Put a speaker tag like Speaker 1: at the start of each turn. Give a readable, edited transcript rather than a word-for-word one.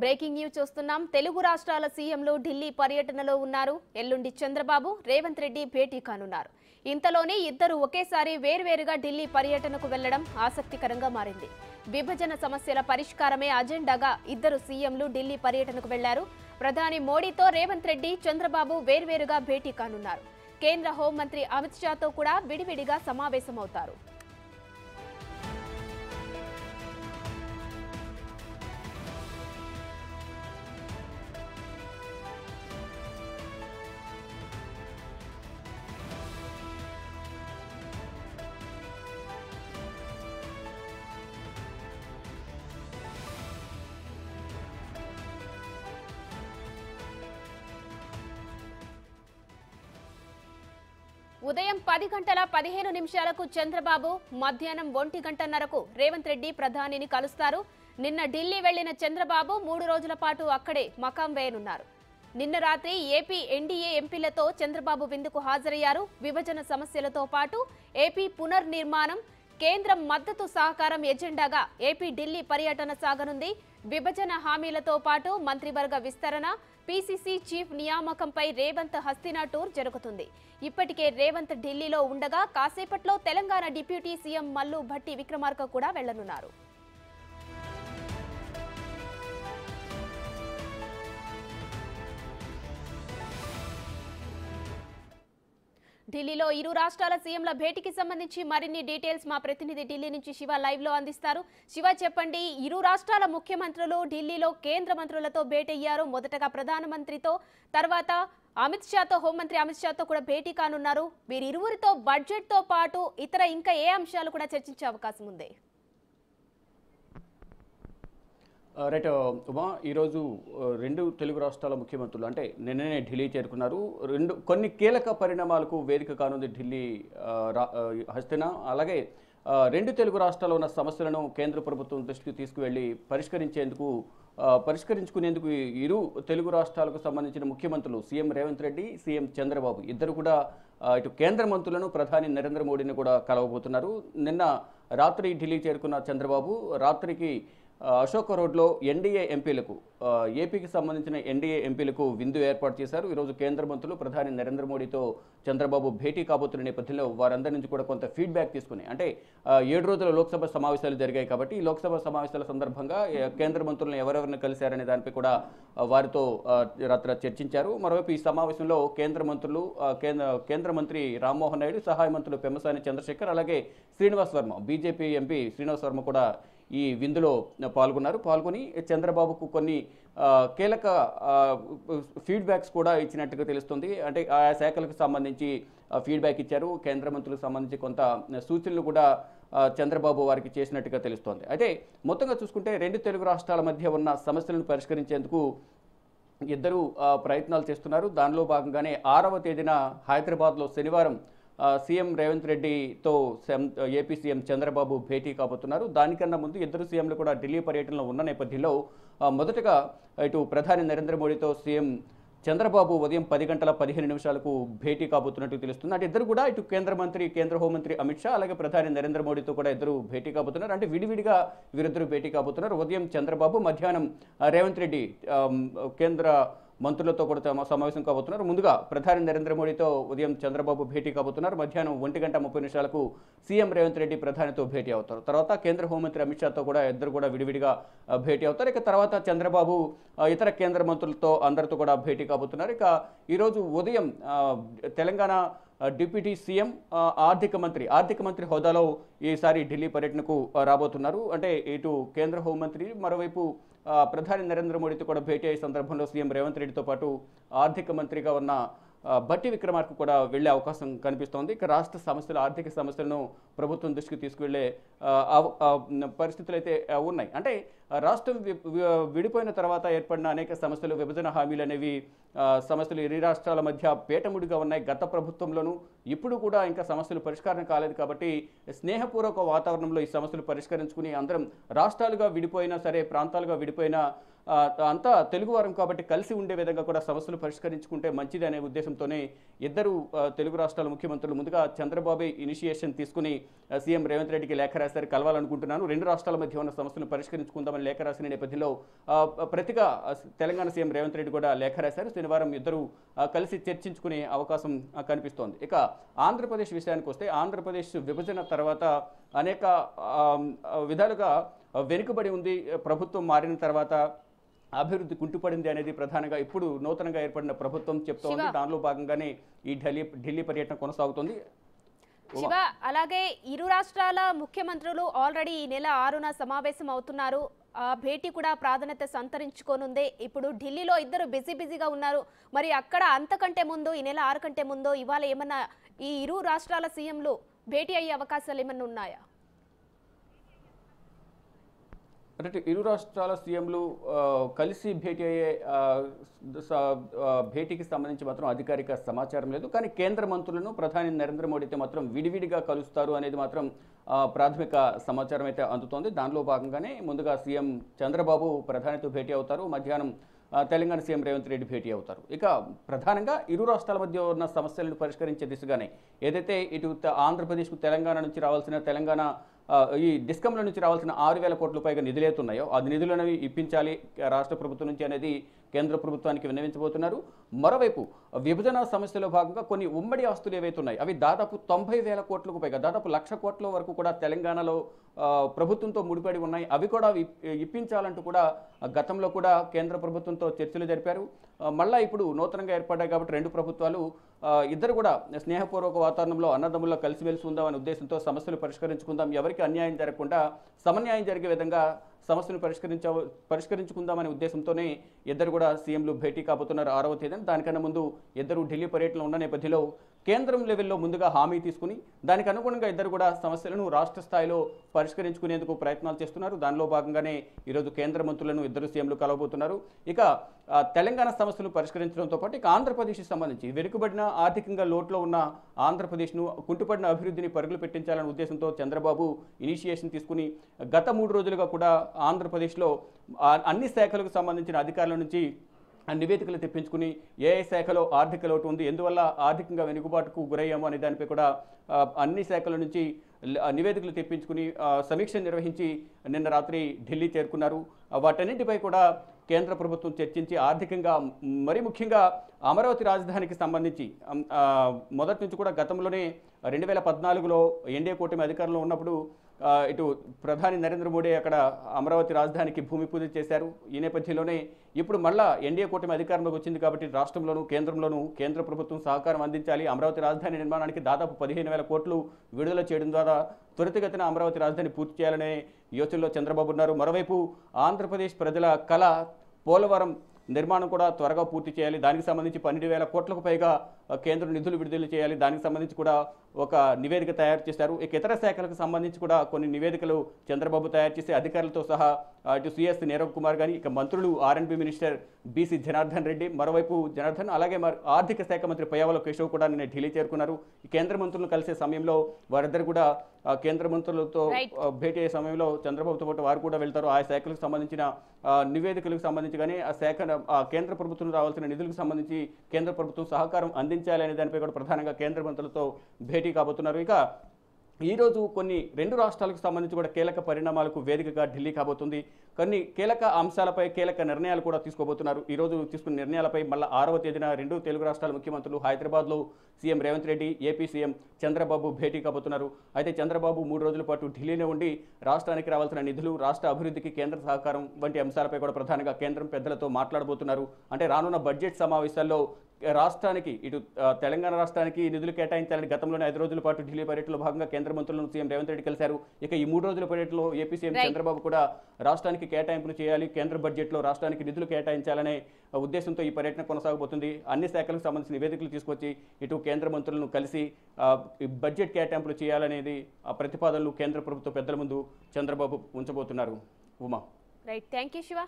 Speaker 1: Breaking news చూస్తున్నాం. తెలుగు రాష్ట్రాల సీఎంలు ఢిల్లీ పర్యటనలో ఉన్నారు. ఎల్లుండి చంద్రబాబు, రేవంత్ రెడ్డి భేటీ కానున్నారు. ఇంతలోనే ఇద్దరు ఒకేసారి వేర్వేరుగా ఢిల్లీ పర్యటనకు వెళ్లడం ఆసక్తికరంగా మారింది. విభజన సమస్యల పరిష్కారమే అజెండాగా ఇద్దరు సీఎంలు ఢిల్లీ పర్యటనకు వెళ్లారు. ప్రధాని మోడీతో రేవంత్ రెడ్డి, చంద్రబాబు వేర్వేరుగా భేటీ కానున్నారు. కేంద్ర హోంమంత్రి అమిత్ షాతో కూడా విడివిడిగా సమావేశమవుతారు. ఉదయం 10 గంటల 15 నిమిషాలకు చంద్రబాబు, మధ్యాహ్నం 1 గంటన్నరకు రేవంత్ రెడ్డి ప్రధానిని కలుస్తారు. నిన్న ఢిల్లీ వెళ్లిన చంద్రబాబు 3 రోజుల పాటు అక్కడే మకాం వేయనున్నారు. నిన్న రాత్రి ఏపీ ఎన్డీఏ ఎంపీలతో చంద్రబాబు విందుకు హాజరయ్యారు. విభజన సమస్యలతో పాటు ఏపీ పునర్నిర్మాణం, కేంద్రం మద్దతు సహకారం ఎజెండాగా ఏపీ ఢిల్లీ పర్యటన సాగనుంది. విభజన హామీలతో పాటు మంత్రివర్గ విస్తరణ, పీసీసీ చీఫ్ నియామకంపై రేవంత్ హస్తినా టూర్ జరుగుతుంది. ఇప్పటికే రేవంత్ ఢిల్లీలో ఉండగా కాసేపట్లో తెలంగాణ డిప్యూటీ సీఎం మల్లు భట్టి విక్రమార్క కూడా వెళ్లనున్నారు. ఢిల్లీలో ఇరు రాష్ట్రాల సీఎంల భేటీకి సంబంధించి మరిన్ని డీటెయిల్స్ మా ప్రతినిధి ఢిల్లీ నుంచి శివ లైవ్ లో అందిస్తారు. శివ, చెప్పండి, ఇరు రాష్ట్రాల ముఖ్యమంత్రులు ఢిల్లీలో కేంద్ర మంత్రులతో భేటీ అయ్యారు. మొదటగా ప్రధానమంత్రితో, తర్వాత అమిత్ షాతో, హోంమంత్రి అమిత్ షాతో కూడా భేటీ కానున్నారు. వీరిరువురితో బడ్జెట్ తో పాటు ఇతర ఇంకా ఏ అంశాలు కూడా చర్చించే అవకాశం ఉంది?
Speaker 2: రైట్ ఉమా, ఈరోజు రెండు తెలుగు రాష్ట్రాల ముఖ్యమంత్రులు అంటే నిన్ననే ఢిల్లీ చేరుకున్నారు. కొన్ని కీలక పరిణామాలకు వేదిక కానుంది ఢిల్లీ హస్తినా. అలాగే రెండు తెలుగు రాష్ట్రాల్లో ఉన్న సమస్యలను కేంద్ర ప్రభుత్వం దృష్టికి తీసుకువెళ్ళి పరిష్కరించుకునేందుకు ఇరు తెలుగు రాష్ట్రాలకు సంబంధించిన ముఖ్యమంత్రులు సీఎం రేవంత్ రెడ్డి, సీఎం చంద్రబాబు ఇద్దరు కూడా ఇటు కేంద్ర మంత్రులను, ప్రధాని నరేంద్ర మోడీని కూడా కలవబోతున్నారు. నిన్న రాత్రి ఢిల్లీ చేరుకున్న చంద్రబాబు రాత్రికి అశోక్ రోడ్లో ఎన్డీఏ ఎంపీలకు, ఏపీకి సంబంధించిన ఎన్డీఏ ఎంపీలకు విందు ఏర్పాటు చేశారు. ఈరోజు కేంద్ర మంత్రులు ప్రధాని నరేంద్ర మోడీతో చంద్రబాబు భేటీ కాబోతున్న నేపథ్యంలో వారందరి నుంచి కూడా కొంత ఫీడ్బ్యాక్ తీసుకుని, అంటే 7 రోజుల లోక్సభ సమావేశాలు జరిగాయి కాబట్టి ఈ లోక్సభ సమావేశాల సందర్భంగా కేంద్ర మంత్రులను ఎవరెవరిని కలిశారనే దానిపై కూడా వారితో రాత్రి చర్చించారు. మరోవైపు ఈ సమావేశంలో కేంద్ర మంత్రులు, కేంద్ర మంత్రి రామ్మోహన్ నాయుడు, సహాయ మంత్రులు పెమ్మసాని చంద్రశేఖర్, అలాగే శ్రీనివాస్ వర్మ, బీజేపీ ఎంపీ శ్రీనివాస్ వర్మ కూడా ఈ విందులో పాల్గొని చంద్రబాబుకు కొన్ని కీలక ఫీడ్బ్యాక్స్ కూడా ఇచ్చినట్టుగా తెలుస్తుంది. అంటే ఆయా శాఖలకు సంబంధించి ఫీడ్బ్యాక్ ఇచ్చారు. కేంద్ర మంత్రులకు సంబంధించి కొంత సూచనలు కూడా చంద్రబాబు వారికి చేసినట్టుగా తెలుస్తోంది. అయితే మొత్తంగా చూసుకుంటే రెండు తెలుగు రాష్ట్రాల మధ్య ఉన్న సమస్యలను పరిష్కరించేందుకు ఇద్దరు ప్రయత్నాలు చేస్తున్నారు. దానిలో భాగంగానే 6వ తేదీన హైదరాబాద్లో శనివారం సీఎం రేవంత్ రెడ్డితో ఏపీ సీఎం చంద్రబాబు భేటీ కాబోతున్నారు. దానికన్నా ముందు ఇద్దరు సీఎంలు కూడా ఢిల్లీ పర్యటనలో ఉన్న నేపథ్యంలో మొదటగా ఇటు ప్రధాని నరేంద్ర మోడీతో సీఎం చంద్రబాబు ఉదయం 10 గంటల 15 నిమిషాలకు భేటీ కాబోతున్నట్టు తెలుస్తుంది. అంటే ఇద్దరు కూడా ఇటు కేంద్ర హోంమంత్రి అమిత్ షా, అలాగే ప్రధాని నరేంద్ర మోడీతో కూడా ఇద్దరు భేటీ కాబోతున్నారు. అంటే విడివిడిగా వీరిద్దరు భేటీ కాబోతున్నారు. ఉదయం చంద్రబాబు, మధ్యాహ్నం రేవంత్ రెడ్డి కేంద్ర మంత్రులతో కూడా సమావేశం కాబోతున్నారు. ముందుగా ప్రధాని నరేంద్ర మోడీతో ఉదయం చంద్రబాబు భేటీ కాబోతున్నారు. మధ్యాహ్నం 1 గంట 30 నిమిషాలకు సీఎం రేవంత్ రెడ్డి ప్రధానితో భేటీ అవుతారు. తర్వాత కేంద్ర హోంమంత్రి అమిత్ షాతో కూడా ఇద్దరు కూడా విడివిడిగా భేటీ అవుతారు. ఇక తర్వాత చంద్రబాబు ఇతర కేంద్ర మంత్రులతో అందరితో కూడా భేటీ కాబోతున్నారు. ఇక ఈరోజు ఉదయం తెలంగాణ డిప్యూటీ సీఎం ఆర్థిక మంత్రి హోదాలో ఈసారి ఢిల్లీ పర్యటనకు రాబోతున్నారు. అంటే ఇటు కేంద్ర హోంమంత్రి, మరోవైపు ప్రధాని నరేంద్ర మోడీతో కూడా భేటీ అయ్యే సందర్భంలో సీఎం రేవంత్ రెడ్డితో పాటు ఆర్థిక మంత్రిగా ఉన్న భట్టి విక్రమార్క కూడా వెళ్లే అవకాశం కనిపిస్తోంది. ఇక రాష్ట్ర సమస్యలు, ఆర్థిక సమస్యలను ప్రభుత్వం దృష్టికి తీసుకువెళ్లే పరిస్థితులు అయితే ఉన్నాయి. అంటే రాష్ట్రం విడిపోయిన తర్వాత ఏర్పడిన అనేక సమస్యలు, విభజన హామీలు అనేవి సమస్యలు ఇరు రాష్ట్రాల మధ్య పేటముడిగా ఉన్నాయి. గత ప్రభుత్వంలోనూ ఇప్పుడు కూడా ఇంకా సమస్యలు పరిష్కారం కాలేదు. కాబట్టి స్నేహపూర్వక వాతావరణంలో ఈ సమస్యలు పరిష్కరించుకుని అందరం రాష్ట్రాలుగా విడిపోయినా సరే, ప్రాంతాలుగా విడిపోయినా అంతా తెలుగువారం కాబట్టి కలిసి ఉండే విధంగా కూడా సమస్యలు పరిష్కరించుకుంటే మంచిది అనే ఉద్దేశంతోనే ఇద్దరు తెలుగు రాష్ట్రాల ముఖ్యమంత్రులు ముందుగా చంద్రబాబు ఇనిషియేషన్ తీసుకుని సీఎం రేవంత్ రెడ్డికి లేఖ రాశారు. కలవాలనుకుంటున్నాను, రెండు రాష్ట్రాల మధ్య ఉన్న సమస్యలను పరిష్కరించుకుందామని లేఖ రాసిన నేపథ్యంలో ప్రతిగా తెలంగాణ సీఎం రేవంత్ రెడ్డి కూడా లేఖ రాశారు. శనివారం ఇద్దరు కలిసి చర్చించుకునే అవకాశం కనిపిస్తోంది. ఇక ఆంధ్రప్రదేశ్ విషయానికి వస్తే ఆంధ్రప్రదేశ్ విభజన తర్వాత అనేక విధాలుగా వెనుకబడి ఉంది. ప్రభుత్వం మారిన తర్వాత అభివృద్ధి కుంటుపడింది అనేది ప్రధానంగా ఇప్పుడు నూతనంగా ఏర్పడిన ప్రభుత్వం చెప్తోంది. దానిలో భాగంగానే ఈ ఢిల్లీ పర్యటన కొనసాగుతోంది.
Speaker 1: శివ, అలాగే ఇరు రాష్ట్రాల ముఖ్యమంత్రులు ఆల్రెడీ ఈ నెల 6న సమావేశం అవుతున్నారు. ఆ భేటీ కూడా ప్రాధాన్యత సంతరించుకోనుంది. ఇప్పుడు ఢిల్లీలో ఇద్దరు బిజీగా ఉన్నారు. మరి అక్కడ అంతకంటే ముందు ఈ నెల 6 కంటే ముందు ఇవాళ ఏమన్నా ఈ ఇరు రాష్ట్రాల సీఎంలు భేటీ అయ్యే అవకాశాలు ఏమన్నా ఉన్నాయా?
Speaker 2: అంటే ఇరు రాష్ట్రాల సీఎంలు కలిసి భేటీ అయ్యే భేటీకి సంబంధించి మాత్రం అధికారిక సమాచారం లేదు. కానీ కేంద్ర మంత్రులను ప్రధాని నరేంద్ర మోడీతో మాత్రం విడివిడిగా కలుస్తారు అనేది మాత్రం ప్రాథమిక సమాచారం అయితే అందుతోంది. దానిలో భాగంగానే ముందుగా సీఎం చంద్రబాబు ప్రధానితో భేటీ అవుతారు. మధ్యాహ్నం తెలంగాణ సీఎం రేవంత్ రెడ్డి భేటీ అవుతారు. ఇక ప్రధానంగా ఇరు రాష్ట్రాల మధ్య ఉన్న సమస్యలను పరిష్కరించే దిశగానే ఏదైతే ఇటు ఆంధ్రప్రదేశ్కు తెలంగాణ నుంచి రావాల్సిన ఈ డిస్కంల నుంచి రావాల్సిన 6,000 కోట్ల పైగా నిధులేతున్నాయో ఆ నిధులను ఇప్పించాలి రాష్ట్ర ప్రభుత్వం నుంచి అనేది కేంద్ర ప్రభుత్వానికి విన్నవించబోతున్నారు. మరోవైపు విభజన సమస్యలో భాగంగా కొన్ని ఉమ్మడి ఆస్తులు ఏవైతే ఉన్నాయి అవి దాదాపు 90,000 కోట్లకు పైగా దాదాపు 1,00,000 కోట్ల వరకు కూడా తెలంగాణలో ప్రభుత్వంతో ముడిపడి ఉన్నాయి. అవి కూడా ఇప్పించాలంటూ కూడా గతంలో కూడా కేంద్ర ప్రభుత్వంతో చర్చలు జరిపారు. మళ్ళీ ఇప్పుడు నూతనంగా ఏర్పడ్డాయి కాబట్టి రెండు ప్రభుత్వాలు ఇద్దరు కూడా స్నేహపూర్వక వాతావరణంలో అన్నదమ్ముల్లో కలిసిమెలిసి ఉందామనే ఉద్దేశంతో సమస్యలు పరిష్కరించుకుందాం, ఎవరికి అన్యాయం జరగకుండా సమన్యాయం జరిగే విధంగా సమస్యను పరిష్కరించుకుందామనే ఉద్దేశంతోనే ఇద్దరు కూడా సీఎంలు భేటీ కాబోతున్నారు 6వ తేదీన. దానికన్నా ముందు ఇద్దరు ఢిల్లీ పర్యటనలో ఉన్న నేపథ్యంలో కేంద్రం లెవెల్లో ముందుగా హామీ తీసుకుని దానికి అనుగుణంగా ఇద్దరు కూడా సమస్యలను రాష్ట్ర స్థాయిలో పరిష్కరించుకునేందుకు ప్రయత్నాలు చేస్తున్నారు. దానిలో భాగంగానే ఈరోజు కేంద్ర మంత్రులను ఇద్దరు సీఎంలు కలవబోతున్నారు. ఇక తెలంగాణ సమస్యలు పరిష్కరించడంతో పాటు ఇక ఆంధ్రప్రదేశ్కి సంబంధించి వెనుకబడిన ఆర్థికంగా లోట్లో ఉన్న ఆంధ్రప్రదేశ్ను కుంటుపడిన అభివృద్ధిని పరుగులు పెట్టించాలనే ఉద్దేశంతో చంద్రబాబు ఇనిషియేషన్ తీసుకుని గత 3 రోజులుగా కూడా ఆంధ్రప్రదేశ్లో అన్ని శాఖలకు సంబంధించిన అధికారుల నుంచి నివేదికలు తెప్పించుకుని ఏ శాఖలో ఆర్థిక లోటు ఉంది, ఎందువల్ల ఆర్థికంగా వెనుకబాటుకు గురయ్యాము అనే దానిపై కూడా అన్ని శాఖల నుంచి నివేదికలు తెప్పించుకుని సమీక్ష నిర్వహించి నిన్న రాత్రి ఢిల్లీ చేరుకున్నారు. వాటన్నింటిపై కూడా కేంద్ర ప్రభుత్వం చర్చించి ఆర్థికంగా మరి ముఖ్యంగా అమరావతి రాజధానికి సంబంధించి మొదటి నుంచి కూడా గతంలోనే 2014లో ఎన్డీఏ కూటమి అధికారంలో ఉన్నప్పుడు ఇటు ప్రధాని నరేంద్ర మోడీ అక్కడ అమరావతి రాజధానికి భూమి పూజ చేశారు. ఈ నేపథ్యంలోనే ఇప్పుడు మళ్ళా ఎన్డీఏ కూటమి అధికారంలోకి వచ్చింది కాబట్టి రాష్ట్రంలోనూ కేంద్రంలోనూ కేంద్ర ప్రభుత్వం సహకారం అందించాలి. అమరావతి రాజధాని నిర్మాణానికి దాదాపు 15,000 కోట్లు విడుదల చేయడం ద్వారా త్వరితగతిన అమరావతి రాజధాని పూర్తి చేయాలనే యోచనలో చంద్రబాబు ఉన్నారు. మరోవైపు ఆంధ్రప్రదేశ్ ప్రజల కళ పోలవరం నిర్మాణం కూడా త్వరగా పూర్తి చేయాలి. దానికి సంబంధించి 12,000 కోట్లకు పైగా కేంద్ర నిధులు విడుదల చేయాలి. దానికి సంబంధించి కూడా ఒక నివేదిక తయారు చేశారు. ఇక ఇతర శాఖలకు సంబంధించి కూడా కొన్ని నివేదికలు చంద్రబాబు తయారు చేసి అధికారులతో సహా ఇటు సిఎస్ నీరవ్ కుమార్ కానీ ఇక మంత్రులు ఆర్ఎండ్బి మినిస్టర్ బీసీ జనార్దన్ రెడ్డి మరోవైపు జనార్దన్ అలాగే ఆర్థిక శాఖ మంత్రి పయ్యావుల కేశవ్ కూడా నిన్న ఢిల్లీ చేరుకున్నారు. ఈ కేంద్ర మంత్రులను కలిసే సమయంలో వారిద్దరు కూడా కేంద్ర మంత్రులతో భేటీ అయ్యే సమయంలో చంద్రబాబుతో పాటు వారు కూడా వెళ్తారు. ఆ శాఖలకు సంబంధించిన నివేదికలకు సంబంధించి కానీ ఆ కేంద్ర ప్రభుత్వం రావాల్సిన నిధులకు సంబంధించి కేంద్ర ప్రభుత్వం సహకారం అందించాలి అనే దానిపై కూడా ప్రధానంగా కేంద్ర మంత్రులతో భేటీ కాబోతున్నారు. ఇక ఈరోజు కొన్ని రెండు రాష్ట్రాలకు సంబంధించి కూడా కీలక పరిణామాలకు వేదికగా ఢిల్లీ కాబోతుంది. కొన్ని కీలక అంశాలపై కీలక నిర్ణయాలు కూడా తీసుకోబోతున్నారు. ఈరోజు తీసుకున్న నిర్ణయాలపై మళ్ళీ 6వ తేదీన రెండు తెలుగు రాష్ట్రాల ముఖ్యమంత్రులు హైదరాబాద్లో CM Revanth Reddy, AP CM Chandrababu భేటీ కాబోతున్నారు. అయితే చంద్రబాబు 3 రోజుల పాటు ఢిల్లీలో ఉండి రాష్ట్రానికి రావాల్సిన నిధులు, రాష్ట్ర అభివృద్ధికి కేంద్ర సహకారం వంటి అంశాలపై కూడా ప్రధానంగా కేంద్రం పెద్దలతో మాట్లాడబోతున్నారు. అంటే రానున్న బడ్జెట్ సమావేశాల్లో రాష్ట్రానికి ఇటు తెలంగాణ రాష్ట్రానికి నిధులు కేటాయించాలని గతంలోనే 5 రోజుల పాటు ఢిల్లీ పర్యటనలో భాగంగా కేంద్ర మంత్రులను సీఎం రేవంత్ రెడ్డి కలిశారు. ఇక ఈ 3 రోజుల పర్యటనలో ఏపీ సీఎం చంద్రబాబు కూడా రాష్ట్రానికి కేటాయింపులు చేయాలి, కేంద్ర బడ్జెట్లో రాష్ట్రానికి నిధులు కేటాయించాలనే ఉద్దేశంతో ఈ పర్యటన కొనసాగబోతుంది. అన్ని శాఖలకు సంబంధించిన నివేదికలు తీసుకొచ్చి ఇటు కేంద్ర మంత్రులను కలిసి బడ్జెట్ కేటాయింపులు చేయాలనేది ఆ ప్రతిపాదనలు కేంద్ర ప్రభుత్వ పెద్దల ముందు చంద్రబాబు ఉంచబోతున్నారు. Uma,
Speaker 1: right, thank you Shiva.